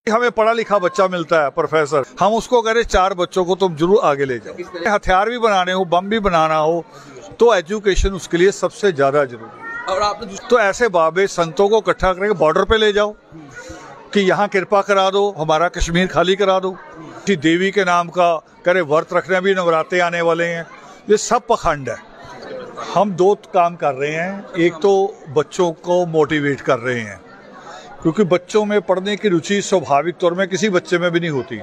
हमें पढ़ा लिखा बच्चा मिलता है प्रोफेसर, हम उसको कह रहे 4 बच्चों को तुम जरूर आगे ले जाओ। हथियार भी बनाने हो, बम भी बनाना हो, तो एजुकेशन उसके लिए सबसे ज्यादा जरूरी है। और आपने तो ऐसे बाबे संतों को इकट्ठा करके बॉर्डर पे ले जाओ कि यहाँ कृपा करा दो, हमारा कश्मीर खाली करा दो। देवी के नाम का करे व्रत रखने, भी नवरात्रे आने वाले हैं, ये सब पखंड है। हम 2 काम कर रहे हैं, एक तो बच्चों को मोटिवेट कर रहे हैं, क्योंकि बच्चों में पढ़ने की रुचि स्वाभाविक तौर में किसी बच्चे में भी नहीं होती।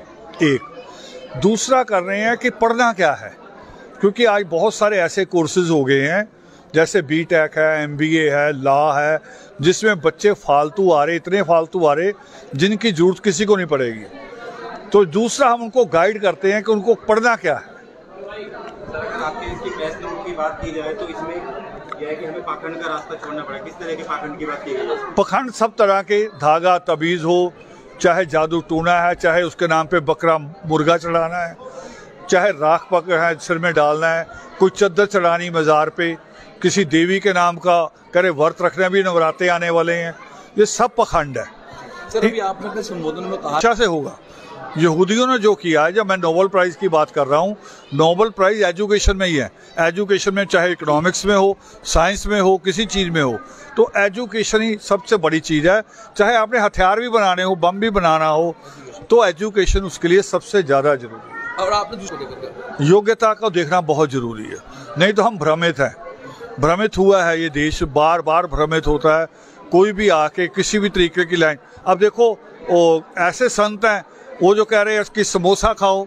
एक दूसरा कर रहे हैं कि पढ़ना क्या है, क्योंकि आज बहुत सारे ऐसे कोर्सेज हो गए हैं जैसे बीटेक है, MBA है, लॉ है, जिसमें बच्चे फालतू आ रहे, इतने फालतू आ रहे जिनकी जरूरत किसी को नहीं पड़ेगी। तो दूसरा हम उनको गाइड करते हैं कि उनको पढ़ना क्या है। आपके इसकी प्रेस नोट की बात की जाए तो इसमें यह है कि हमें पाखंड का रास्ता छोड़ना पड़ा। किस तरह के पाखंड की बात की गई है? पखंड सब तरह के, धागा तबीज हो, चाहे जादू टूना है, चाहे उसके नाम पे बकरा मुर्गा चढ़ाना है, चाहे राख पकड़ है सिर में डालना है, कोई चद्दर चढ़ानी मजार पे, किसी देवी के नाम का करे व्रत रखने, भी नवरात्रे आने वाले हैं, ये सब पखंड है। सर अभी आपने अपने संबोधन में कहा अच्छा से होगा। यहूदियों ने जो किया है, जब मैं नोबेल प्राइज की बात कर रहा हूँ, नोबेल प्राइज एजुकेशन में ही है। एजुकेशन में चाहे इकोनॉमिक्स में हो, साइंस में हो, किसी चीज में हो, तो एजुकेशन ही सबसे बड़ी चीज है। चाहे आपने हथियार भी बनाने हो, बम भी बनाना हो, तो एजुकेशन उसके लिए सबसे ज्यादा जरूरी है। और आपने योग्यता को देखना बहुत जरूरी है, नहीं तो हम भ्रमित हैं। भ्रमित हुआ है ये देश, बार बार भ्रमित होता है। कोई भी आके किसी भी तरीके की लाइन, अब देखो वो ऐसे संत हैं वो जो कह रहे हैं कि समोसा खाओ,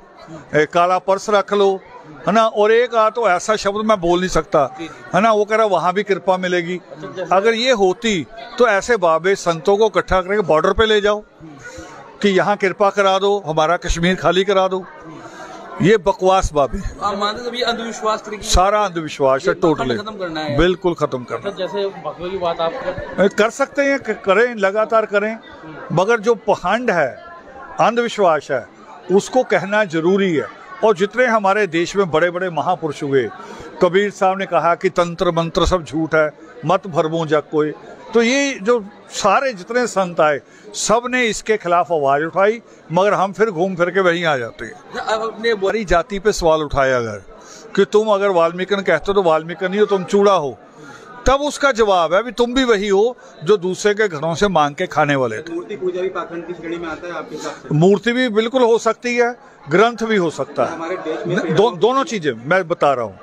काला पर्स रख लो, है ना, और एक तो ऐसा शब्द मैं बोल नहीं सकता, है ना, वो कह रहा वहां भी कृपा मिलेगी। अगर ये होती तो ऐसे बाबे संतों को इकट्ठा करके बॉर्डर पे ले जाओ कि यहाँ कृपा करा दो, हमारा कश्मीर खाली करा दो। ये बकवास बाबे, अंधविश्वास, सारा अंधविश्वास है, टोटली बिल्कुल खत्म करना। जैसे भगवे की बात आप कर सकते हैं, करें, लगातार करें, मगर जो पखंड है, अंधविश्वास है, उसको कहना जरूरी है। और जितने हमारे देश में बड़े बड़े महापुरुष हुए, कबीर साहब ने कहा कि तंत्र मंत्र सब झूठ है, मत भरमो जग कोई। तो ये जो सारे जितने संत आए, सब ने इसके खिलाफ आवाज उठाई, मगर हम फिर घूम फिर के वहीं आ जाते हैं। अपने बड़ी जाति पे सवाल उठाया अगर कि तुम अगर वाल्मीकि कहते हो तो वाल्मीकि नहीं हो, तुम चूड़ा हो, तब उसका जवाब है भी तुम भी वही हो जो दूसरे के घरों से मांग के खाने वाले थे। मूर्ति पूजा भी पाखंड की श्रेणी में आता है आपके हिसाब से? मूर्ति भी बिल्कुल हो सकती है, ग्रंथ भी हो सकता है, हमारे देश में दोनों चीजें मैं बता रहा हूँ।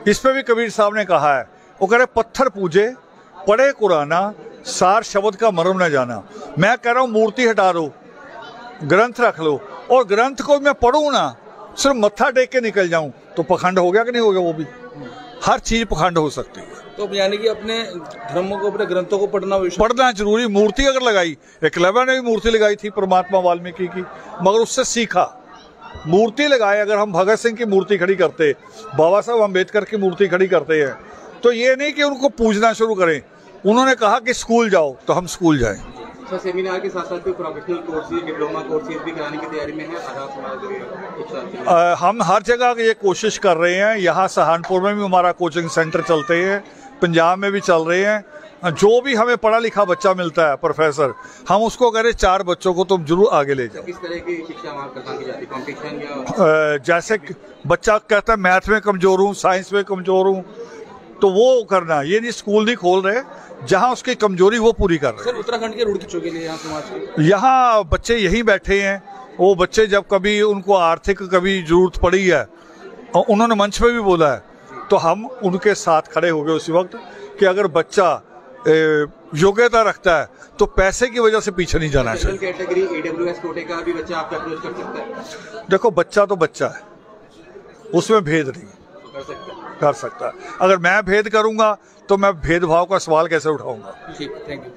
इस पे भी कबीर साहब ने कहा है, वो कह रहे पत्थर पूजे पढ़े कुराना, सार शब्द का मर्म न जाना। मैं कह रहा हूँ मूर्ति हटा दो, ग्रंथ रख लो, और ग्रंथ को मैं पढ़ूं ना, सिर्फ मत्था टेक के निकल जाऊं, तो पखंड हो गया कि नहीं हो गया? वो भी हर चीज पखंड हो सकती है। तो यानी कि अपने धर्मों को, अपने ग्रंथों को पढ़ना जरूरी। मूर्ति अगर लगाई, एकलव्य ने भी मूर्ति लगाई थी परमात्मा वाल्मीकि की, मगर उससे सीखा। मूर्ति लगाए, अगर हम भगत सिंह की मूर्ति खड़ी करते, बाबा साहब अम्बेडकर की मूर्ति खड़ी करते हैं, तो ये नहीं कि उनको पूजना शुरू करें। उन्होंने कहा कि स्कूल जाओ, तो हम स्कूल जाएं। सर सेमिनार के साथ साथ कोई प्रोफेशनल कोर्सेज, डिप्लोमा कोर्सेज भी कराने की तैयारी में है? हम हर जगह ये कोशिश कर रहे हैं। यहाँ सहारनपुर में भी हमारा कोचिंग सेंटर चलते हैं, पंजाब में भी चल रहे हैं। जो भी हमें पढ़ा लिखा बच्चा मिलता है प्रोफेसर, हम उसको कह रहे 4 बच्चों को तुम जरूर आगे ले जाओ। किस तरह की शिक्षा वहाँ प्रदान की जाती है? कॉम्पिटिशन या जैसे बच्चा कहता है मैथ में कमजोर हूँ, साइंस में कमजोर हूँ, तो वो करना। ये नहीं स्कूल नहीं खोल रहे, जहाँ उसकी कमजोरी वो पूरी कर रहे हैं। सर उत्तराखंड के रुड़की के लिए यहाँ समाज के यहाँ बच्चे यहीं बैठे हैं। वो बच्चे जब कभी उनको आर्थिक कभी जरूरत पड़ी है, और उन्होंने मंच पे भी बोला है, तो हम उनके साथ खड़े हो गए उसी वक्त कि अगर बच्चा योग्यता रखता है तो पैसे की वजह से पीछे नहीं जाना चाहिए। कैटेगरी AWS कोटे का भी बच्चा आपका अप्रोच कर सकता है? देखो बच्चा तो बच्चा है, उसमें भेद नहीं कर सकता। अगर मैं भेद करूंगा तो मैं भेदभाव का सवाल कैसे उठाऊंगा? ठीक, थैंक यू।